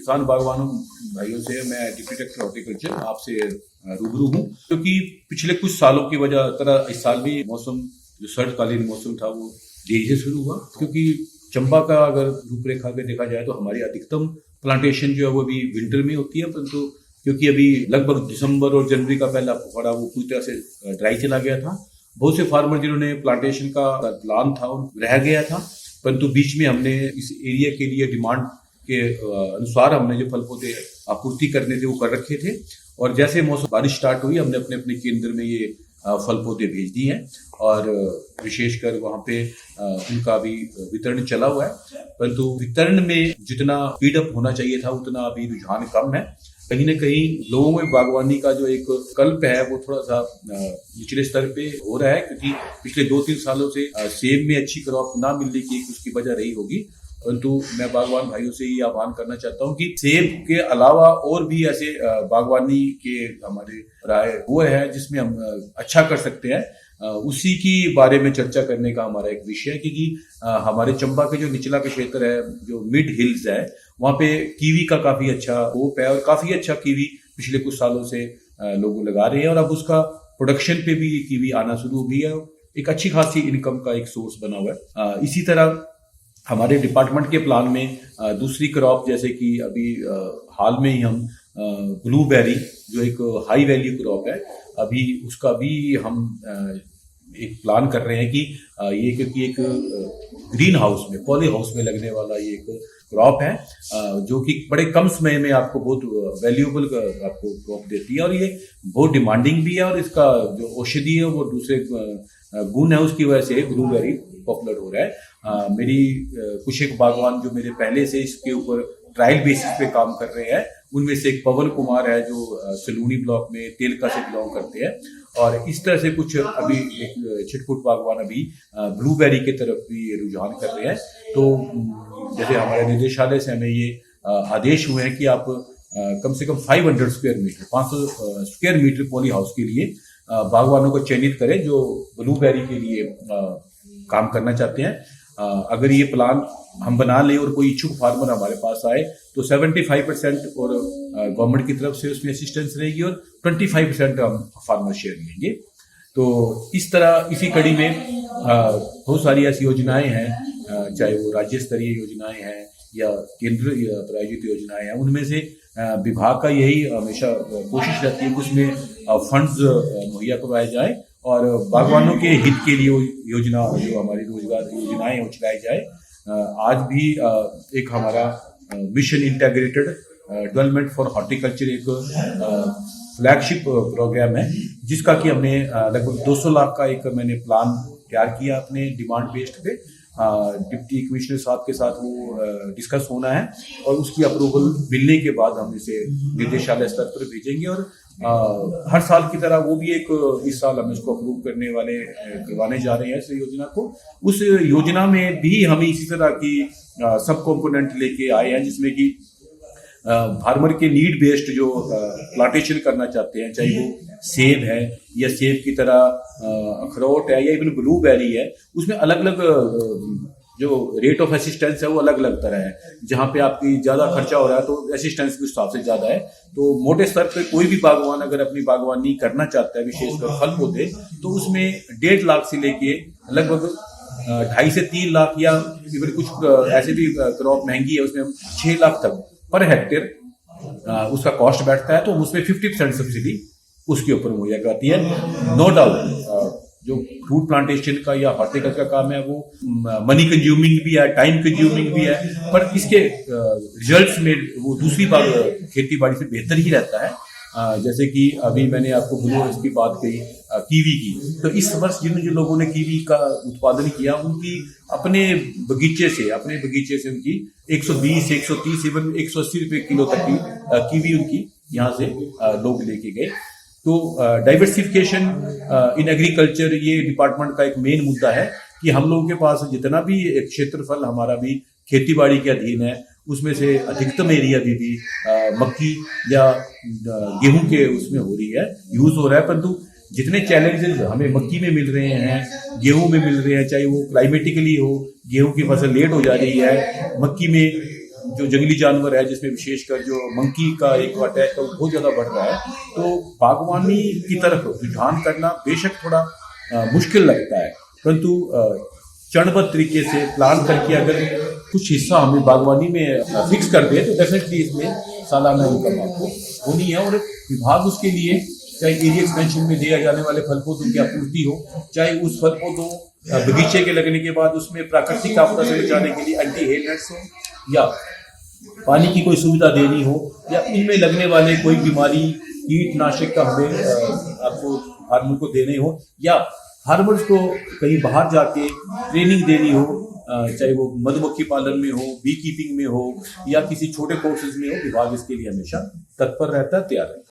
किसान बागवानों भाइयों से मैं डिप्टी डायरेक्टर हॉर्टिकल्चर आपसे रूबरू हूँ, क्योंकि पिछले कुछ सालों की वजह तरह इस साल भी मौसम जो शरतकालीन मौसम था वो देरी से शुरू हुआ। क्योंकि चंबा का अगर रूपरेखा में देखा जाए तो हमारी अधिकतम प्लांटेशन जो है वो अभी विंटर में होती है, परंतु क्योंकि अभी लगभग दिसंबर और जनवरी का पहला पखवाड़ा वो पूरी तरह से ड्राई चला गया था। बहुत से फार्मर जिन्होंने प्लांटेशन का प्लान था वो रह गया था, परंतु बीच में हमने इस एरिया के लिए डिमांड के अनुसार हमने जो फल पौधे आपूर्ति करने थे वो कर रखे थे, और जैसे मौसम बारिश स्टार्ट हुई हमने अपने अपने केंद्र में ये फल पौधे भेज दिए हैं, और विशेषकर वहाँ पे उनका भी वितरण चला हुआ है। परंतु वितरण में जितना स्पीडअप होना चाहिए था उतना अभी रुझान कम है। कहीं न कहीं लोगों में बागवानी का जो एक कल्प है वो थोड़ा सा निचले स्तर पे हो रहा है, क्योंकि पिछले 2-3 सालों से सेब में अच्छी क्रॉप ना मिलने की उसकी वजह रही होगी। परंतु मैं बागवान भाइयों से ये आह्वान करना चाहता हूँ कि सेब के अलावा और भी ऐसे बागवानी के हमारे राय वो है जिसमें हम अच्छा कर सकते हैं, उसी की बारे में चर्चा करने का हमारा एक विषय है। क्योंकि हमारे चंबा के जो निचला के क्षेत्र है, जो मिड हिल्स है, वहाँ पे कीवी का काफी अच्छा होप है, और काफी अच्छा कीवी पिछले कुछ सालों से लोग लगा रहे हैं, और अब उसका प्रोडक्शन पे भी कीवी आना शुरू हो गई है, एक अच्छी खासी इनकम का एक सोर्स बना हुआ है। इसी तरह हमारे डिपार्टमेंट के प्लान में दूसरी क्रॉप, जैसे कि अभी हाल में ही हम ब्लूबेरी जो एक हाई वैल्यू क्रॉप है, अभी उसका भी हम एक प्लान कर रहे हैं कि ये क्योंकि एक ग्रीन हाउस में, पॉली हाउस में लगने वाला ये एक क्रॉप है, जो कि बड़े कम समय में आपको बहुत वैल्यूएबल आपको क्रॉप देती है, और ये बहुत डिमांडिंग भी है, और इसका जो औषधि है वो दूसरे गुण है उसकी वजह से ब्लूबेरी पॉपुलर हो रहा है। मेरी कुछ एक बागवान जो मेरे पहले से इसके ऊपर ट्रायल बेसिस पे काम कर रहे हैं, उनमें से एक पवन कुमार है जो सलूनी ब्लॉक में तेलका से बिलोंग करते हैं, और इस तरह से कुछ अभी एक छिटपुट बागवान अभी ब्लूबेरी की तरफ भी रुझान कर रहे हैं। तो जैसे हमारे निदेशालय से हमें ये आदेश हुए हैं कि आप कम से कम 500 square metre 500 square metre poly house के लिए बागवानों को चयनित करें जो ब्लूबेरी के लिए काम करना चाहते हैं। अगर ये प्लान हम बना लें और कोई इच्छुक फार्मर हमारे पास आए तो 75% और गवर्नमेंट की तरफ से उसमें असिस्टेंस रहेगी, और 25% हम फार्मर शेयर लेंगे। तो इस तरह इसी कड़ी में बहुत सारी ऐसी योजनाएं हैं, चाहे वो राज्य स्तरीय योजनाएं हैं या केंद्र प्रायोजित योजनाएं हैं, उनमें से विभाग का यही हमेशा कोशिश रहती है कि उसमें फंड्स मुहैया करवाए जाए, और बागवानों के हित के लिए योजना जो हमारी रोजगार योजनाएं वो चलाई जाए। आज भी एक हमारा mission integrated development for horticulture एक फ्लैगशिप प्रोग्राम है, जिसका कि हमने लगभग 200 लाख का एक मैंने प्लान तैयार किया अपने डिमांड बेस्ड पे। डिप्टी कमिश्नर साहब के साथ वो डिस्कस होना है, और उसकी अप्रूवल मिलने के बाद हम इसे निदेशालय स्तर पर भेजेंगे, और हर साल की तरह वो भी एक इस साल हम इसको अप्रूव करवाने जा रहे हैं इस योजना को। उस योजना में भी हम इसी तरह की सब कंपोनेंट लेके आए हैं, जिसमें कि फार्मर के नीड बेस्ड जो प्लांटेशन करना चाहते हैं, चाहे वो सेब है या सेब की तरह अखरोट है या इवन ब्लूबेरी है, उसमें अलग अलग जो रेट ऑफ असिस्टेंस है वो अलग अलग तरह है। जहाँ पे आपकी ज्यादा खर्चा हो रहा है तो असिस्टेंस भी उस हिसाब से ज्यादा है। तो मोटे स्तर पे कोई भी बागवान अगर अपनी बागवानी करना चाहता है, विशेषकर फल पौधे, तो उसमें 1.5 लाख से लेके लगभग 2.5 से 3 लाख, या इवन कुछ ऐसे भी क्रॉप महंगी है उसमें 6 लाख तक पर हेक्टेयर उसका कॉस्ट बैठता है। तो उसमें 50% सब्सिडी उसके ऊपर मुहैया कराती है। नो डाउट जो फ्रूट प्लांटेशन का या हॉर्टिकल्चर का काम है वो मनी कंज्यूमिंग भी है, टाइम कंज्यूमिंग भी है, पर इसके रिजल्ट्स में वो दूसरी बार खेती बाड़ी से बेहतर ही रहता है। जैसे कि अभी मैंने आपको ब्लूबेरी की बात कही, कीवी की, तो इस वर्ष जिन लोगों ने कीवी का उत्पादन किया उनकी अपने बगीचे से उनकी 120, 130, इवन 180 रुपए किलो तक की कीवी उनकी यहाँ से लोग लेके गए। तो डाइवर्सिफिकेशन इन एग्रीकल्चर ये डिपार्टमेंट का एक मेन मुद्दा है कि हम लोगों के पास जितना भी क्षेत्रफल हमारा भी खेतीबाड़ी के अधीन है, उसमें से अधिकतम एरिया भी मक्की या गेहूं के उसमें हो रही है, यूज हो रहा है। परंतु जितने चैलेंजेस हमें मक्की में मिल रहे हैं, गेहूं में मिल रहे हैं, चाहे वो क्लाइमेटिकली हो, गेहूं की फसल लेट हो जा रही है, मक्की में जो जंगली जानवर है जिसमें विशेषकर जो मंकी का एक अटैक है वो बहुत ज्यादा बढ़ रहा है, तो बागवानी की तरफ रुझान करना बेशक थोड़ा मुश्किल लगता है, परंतु चरणबद्ध तरीके से प्लान करके अगर कुछ हिस्सा हमें बागवानी में फिक्स कर दे तो डेफिनेटली इसमें सालाना इनकम आपको होनी है। और विभाग उसके लिए चाहे एरिया एक्सपेंशन में दिया जाने वाले फल पौधों की आपूर्ति हो, चाहे उस फल पौधों बगीचे के लगने के बाद उसमें प्राकृतिक आपदा से बचाने के लिए एंटी हेल नेट्स हो, या पानी की कोई सुविधा देनी हो, या इनमें लगने वाले कोई बीमारी कीटनाशक का हमें आपको फार्मर को देने हो, या फार्मर्स को कहीं बाहर जाके ट्रेनिंग देनी हो, चाहे वो मधुमक्खी पालन में हो, बी कीपिंग में हो, या किसी छोटे कोर्सेज में हो, विभाग इसके लिए हमेशा तत्पर रहता है, तैयार है।